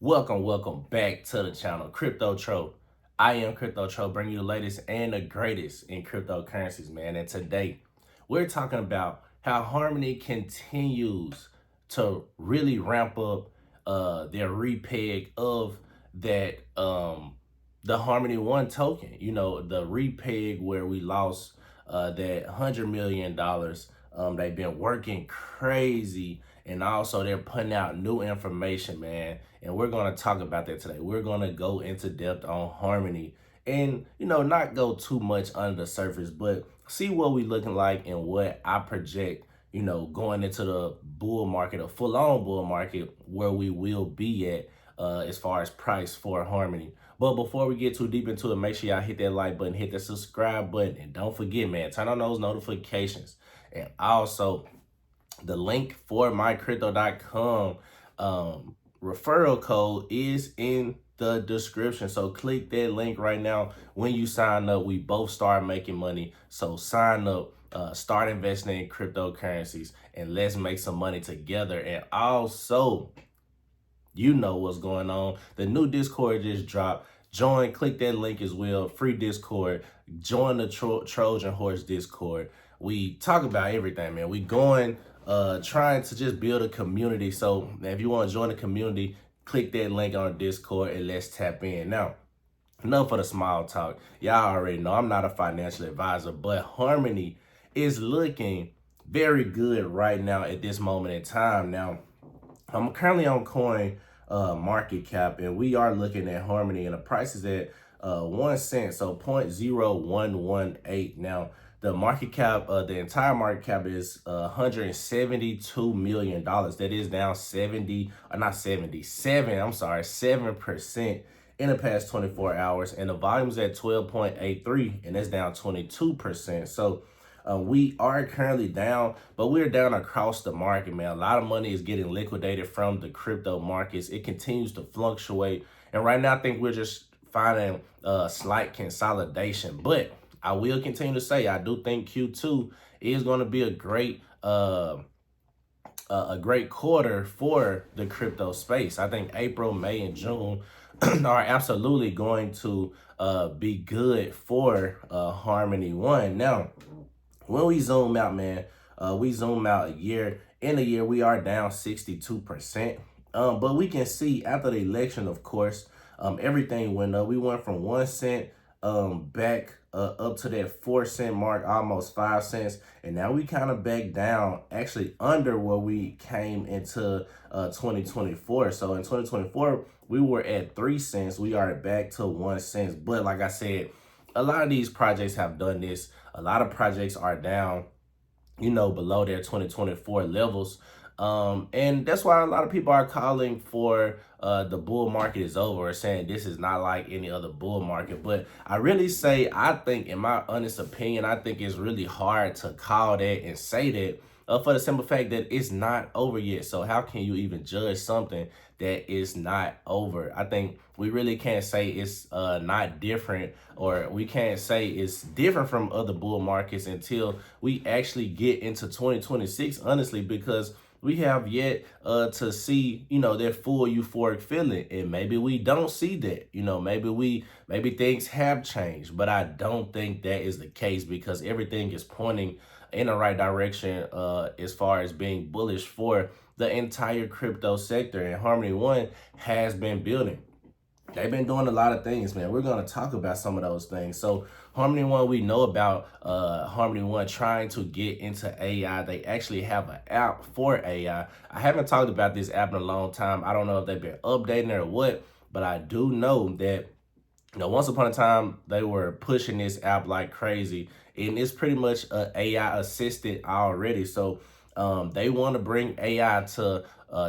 Welcome back to the channel, Crypto Tro. I am Crypto Tro, bringing you the latest and the greatest in cryptocurrencies, man. And today, we're talking about how Harmony continues to really ramp up their repeg of that the Harmony One token. You know, the repeg where we lost that $100 million. They've been working crazy, and also they're putting out new information, man. And we're going to talk about that today. We're going to go into depth on Harmony and, not go too much under the surface, but see what we looking like and what I project, going into the bull market, a full-on bull market, where we will be at as far as price for Harmony. But before we get too deep into it, make sure y'all hit that like button, hit that subscribe button, and don't forget, man, turn on those notifications. And also, the link for mycrypto.com referral code is in the description. So click that link right now. When you sign up, we both start making money. So sign up, start investing in cryptocurrencies, and let's make some money together. And also, you know what's going on. The new Discord just dropped. Join, click that link as well. Free Discord. Join the Trojan Horse Discord. We talk about everything, man. We going, trying to just build a community. So if you want to join the community, click that link on Discord and let's tap in. Now, enough for the small talk. Y'all already know I'm not a financial advisor, but Harmony is looking very good right now at this moment in time. Now, I'm currently on coin market cap, and we are looking at Harmony, and the price is at 1 cent, so 0.0118. Now, the market cap, the entire market cap is $172 million. That is down 7% in the past 24 hours. And the volume's at 12.83, and that's down 22%. So we are currently down, but we're down across the market, man. A lot of money is getting liquidated from the crypto markets. It continues to fluctuate. And right now, I think we're just finding slight consolidation. But I will continue to say, I do think Q2 is going to be a great quarter for the crypto space. I think April, May, and June are absolutely going to be good for Harmony One. Now, when we zoom out, man, we zoom out a year. In a year, we are down 62%. But we can see after the election, of course, everything went up. We went from 1 cent back up to that 4 cent mark, almost 5 cents. And now we kind of back down, actually under where we came into 2024. So in 2024, we were at 3 cents. We are back to 1 cent. But like I said, a lot of these projects have done this. A lot of projects are down, below their 2024 levels. And that's why a lot of people are calling for the bull market is over, or saying this is not like any other bull market. But I really say, I think, in my honest opinion, I think it's really hard to call that and say that for the simple fact that it's not over yet. So how can you even judge something that is not over? I think we really can't say it's not different, or we can't say it's different from other bull markets until we actually get into 2026, honestly, because we have yet to see, their full euphoric feeling. And maybe we don't see that, maybe things have changed, but I don't think that is the case, because everything is pointing in the right direction as far as being bullish for the entire crypto sector. And Harmony One has been building. They've been doing a lot of things, man. We're going to talk about some of those things. So Harmony One, we know about Harmony One trying to get into AI. They actually have an app for AI. I haven't talked about this app in a long time. I don't know if they've been updating it or what, but I do know that, once upon a time, they were pushing this app like crazy, and it's pretty much an AI assistant already. So they want to bring AI to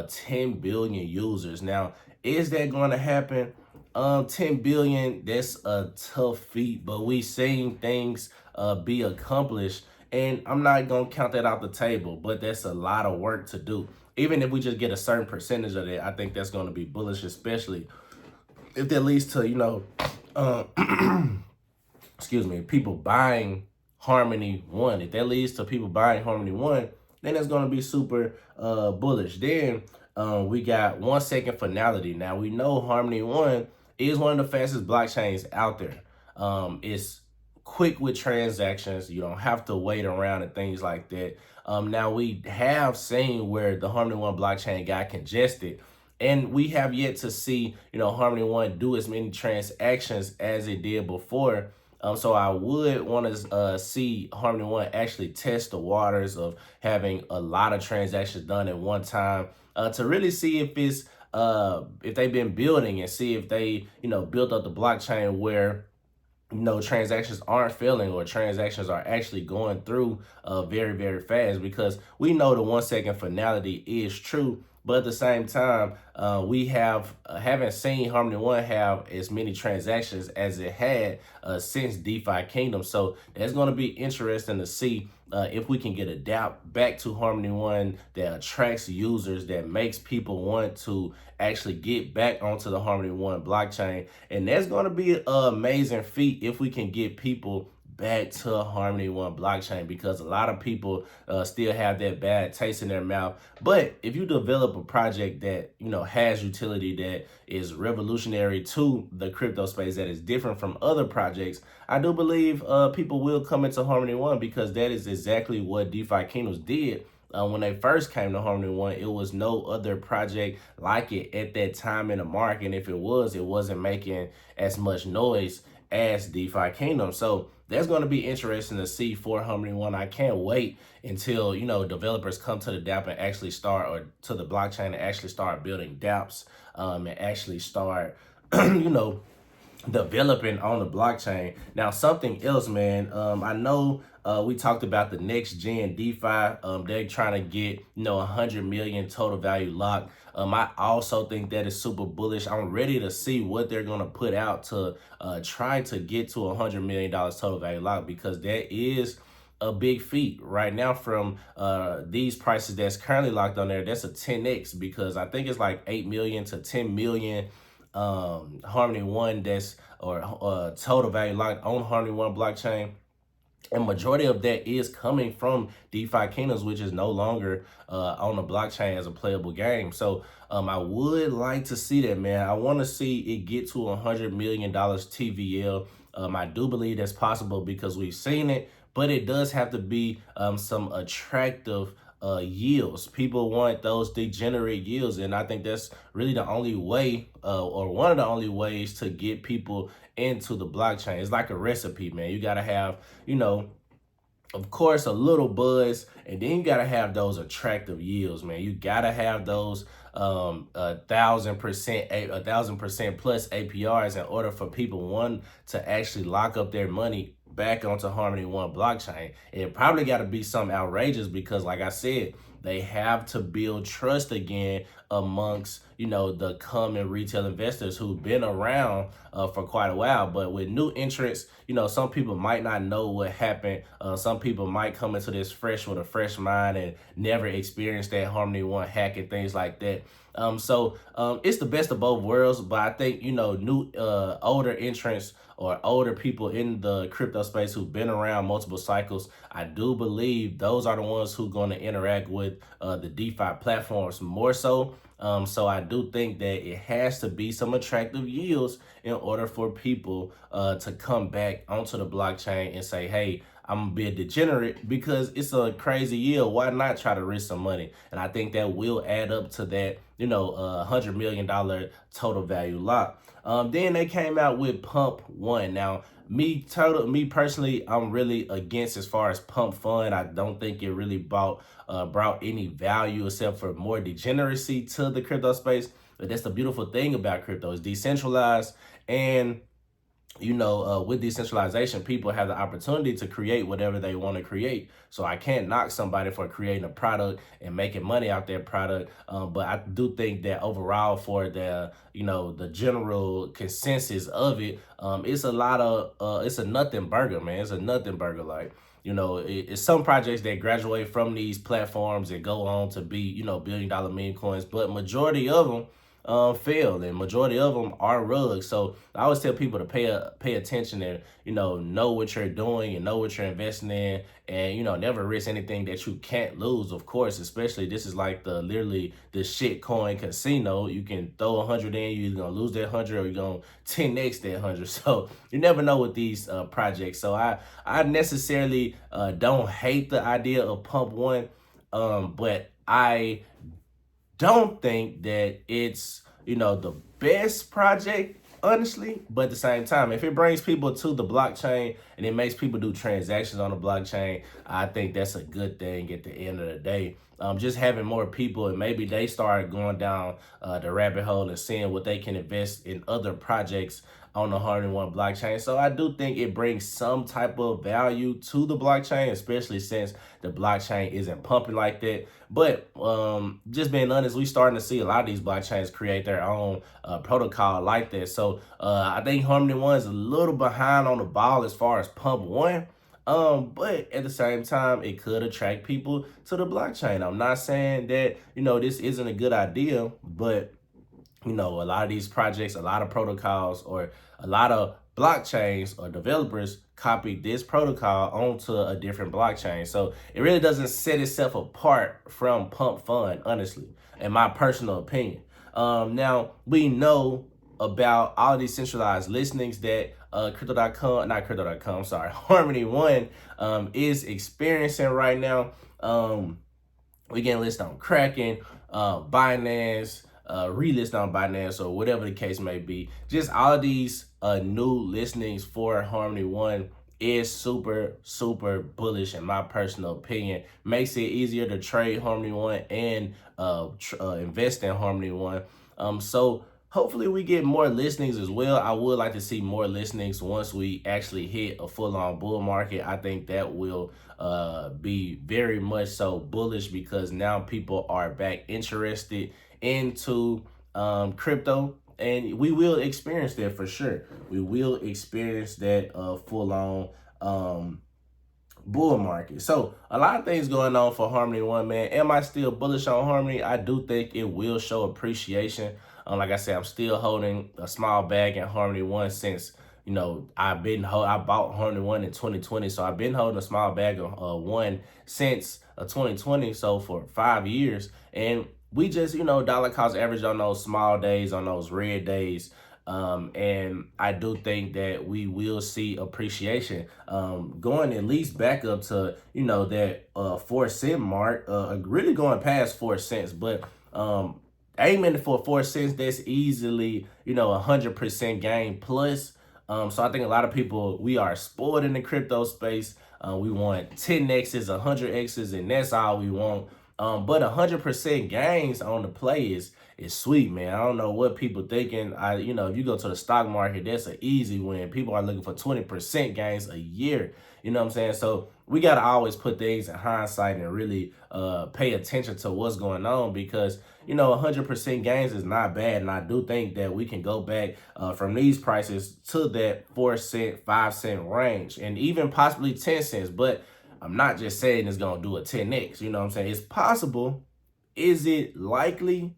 10 billion users. Now, is that going to happen? 10 billion, that's a tough feat, but we seen things be accomplished, and I'm not going to count that off the table, but that's a lot of work to do. Even if we just get a certain percentage of that, I think that's going to be bullish, especially if that leads to, excuse me, people buying Harmony One. If that leads to people buying Harmony One, then it's going to be super bullish. Then we got 1 second finality. Now we know Harmony One is one of the fastest blockchains out there. It's quick with transactions. You don't have to wait around and things like that. Now we have seen where the Harmony One blockchain got congested, and we have yet to see, Harmony One do as many transactions as it did before. So I would want to see Harmony One actually test the waters of having a lot of transactions done at one time, to really see if they've been building, and see if they built up the blockchain where transactions aren't failing, or transactions are actually going through very, very fast, because we know the 1 second finality is true. But at the same time, we haven't seen Harmony One have as many transactions as it had since DeFi Kingdom. So it's going to be interesting to see if we can get a dApp back to Harmony One that attracts users, that makes people want to actually get back onto the Harmony One blockchain. And that's going to be an amazing feat if we can get people back to Harmony One blockchain, because a lot of people still have that bad taste in their mouth. But if you develop a project that has utility, that is revolutionary to the crypto space, that is different from other projects, I do believe people will come into Harmony One, because that is exactly what DeFi Kingdoms did. When they first came to Harmony One, it was no other project like it at that time in the market. And if it was, it wasn't making as much noise as DeFi Kingdom. So that's going to be interesting to see for Harmony One. I can't wait until developers come to the dApp and actually start, or to the blockchain and actually start building dApps, and actually start developing on the blockchain. Now, something else, man. I know we talked about the next gen DeFi. They're trying to get 100 million total value locked. I also think that is super bullish. I'm ready to see what they're gonna put out to try to get to $100 million total value locked, because that is a big feat right now from these prices that's currently locked on there. That's a 10x, because I think it's like 8 million to 10 million Harmony One that's or total value locked on Harmony One blockchain. And majority of that is coming from DeFi Kingdoms, which is no longer on the blockchain as a playable game. So I would like to see that, man. I want to see it get to $100 million TVL. I do believe that's possible, because we've seen it, but it does have to be some attractive yields. People want those degenerate yields, and I think that's really the only way, or one of the only ways, to get people into the blockchain. It's like a recipe, man. You got to have, of course, a little buzz, and then you got to have those attractive yields, man. You got to have those 1,000% plus APRs in order for people, one, to actually lock up their money back onto Harmony One blockchain. It probably got to be something outrageous, because like I said, they have to build trust again amongst the common retail investors who've been around for quite a while. But with new entrants, some people might not know what happened. Some people might come into this fresh with a fresh mind and never experience that Harmony One hack and things like that. So it's the best of both worlds. But I think new older entrants, or older people in the crypto space who've been around multiple cycles, I do believe those are the ones who are going to interact with the DeFi platforms more so. So I do think that it has to be some attractive yields in order for people to come back onto the blockchain and say, hey, I'm gonna be a degenerate because it's a crazy yield. Why not try to risk some money? And I think that will add up to that, $100 million total value lock. Then they came out with Pump One. Now, me personally, I'm really against as far as Pump Fund. I don't think it really brought any value except for more degeneracy to the crypto space. But that's the beautiful thing about crypto. It's decentralized, and with decentralization, people have the opportunity to create whatever they want to create. So I can't knock somebody for creating a product and making money out their product. But I do think that overall, for the general consensus of it, it's it's a nothing burger, man. It's a nothing burger. Like, it's some projects that graduate from these platforms and go on to be, $1 billion meme coins, but majority of them failed, and majority of them are rugs. So I always tell people to pay attention and know what you're doing and know what you're investing in, and never risk anything that you can't lose. Of course, especially this is like literally the shit coin casino. You can throw 100 in, you're gonna lose that 100 or you're gonna 10x that 100. So you never know with these projects. So I necessarily don't hate the idea of pump one, but I don't think that it's the best project, honestly. But at the same time, if it brings people to the blockchain and it makes people do transactions on the blockchain, I think that's a good thing at the end of the day. Just having more people, and maybe they start going down the rabbit hole and seeing what they can invest in other projects on the Harmony One blockchain. So I do think it brings some type of value to the blockchain, especially since the blockchain isn't pumping like that. But just being honest, we starting to see a lot of these blockchains create their own protocol like that. So I think Harmony One is a little behind on the ball as far as pump one. But at the same time, it could attract people to the blockchain. I'm not saying that, this isn't a good idea, but a lot of these projects, a lot of protocols, or a lot of blockchains or developers copied this protocol onto a different blockchain. So it really doesn't set itself apart from Pump Fund, honestly, in my personal opinion. Now, we know about all these centralized listings that Harmony One is experiencing right now. We getting listed on Kraken, Binance, relist on Binance, or whatever the case may be. Just all of these new listings for Harmony One is super, super bullish in my personal opinion. Makes it easier to trade Harmony One and invest in Harmony One. So hopefully we get more listings as well. I would like to see more listings once we actually hit a full-on bull market. I think that will be very much so bullish, because now people are back interested into crypto, and we will experience that for sure. We will experience that full-on bull market. So a lot of things going on for Harmony One, man. Am I still bullish on Harmony? I do think it will show appreciation. Like I said, I'm still holding a small bag in Harmony One since I bought Harmony One in 2020, so I've been holding a small bag of one since 2020, so for 5 years. And we just dollar cost average on those small days, on those red days. And I do think that we will see appreciation going at least back up to that 4 cent mark, really going past 4 cents. But aiming for 4 cents, that's easily 100% gain plus. So I think a lot of people, we are spoiled in the crypto space. We want 10x's, 100x's, and that's all we want. But 100% gains on the play is sweet, man. I don't know what people thinking. If you go to the stock market, that's an easy win. People are looking for 20% gains a year. You know what I'm saying? So we got to always put things in hindsight and really pay attention to what's going on, because 100% gains is not bad. And I do think that we can go back from these prices to that 4 cent, 5 cent range, and even possibly 10 cents. But I'm not just saying it's going to do a 10x. You know what I'm saying? It's possible. Is it likely?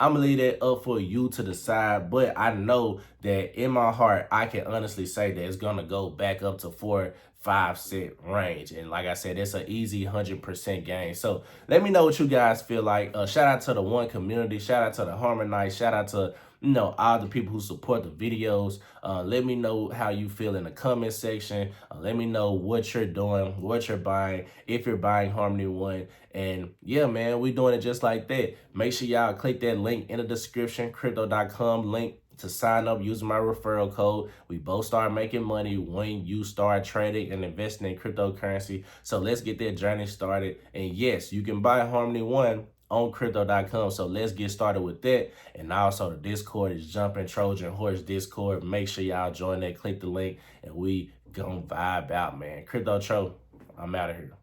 I'm going to leave that up for you to decide. But I know that in my heart, I can honestly say that it's going to go back up to 4, 5 cent range. And like I said, it's an easy 100% gain. So let me know what you guys feel like. Shout out to the One community. Shout out to the Harmonize. Shout out to all the people who support the videos. Let me know how you feel in the comment section. Let me know what you're doing, what you're buying, if you're buying Harmony One. And yeah, man, we doing it just like that. Make sure y'all click that link in the description, crypto.com link, to sign up using my referral code. We both start making money when you start trading and investing in cryptocurrency. So let's get that journey started. And yes, you can buy Harmony One on crypto.com. So let's get started with that. And also the Discord is jumping, Trojan Horse Discord. Make sure y'all join that, click the link, and we gonna vibe out, man. Crypto Tro, I'm out of here.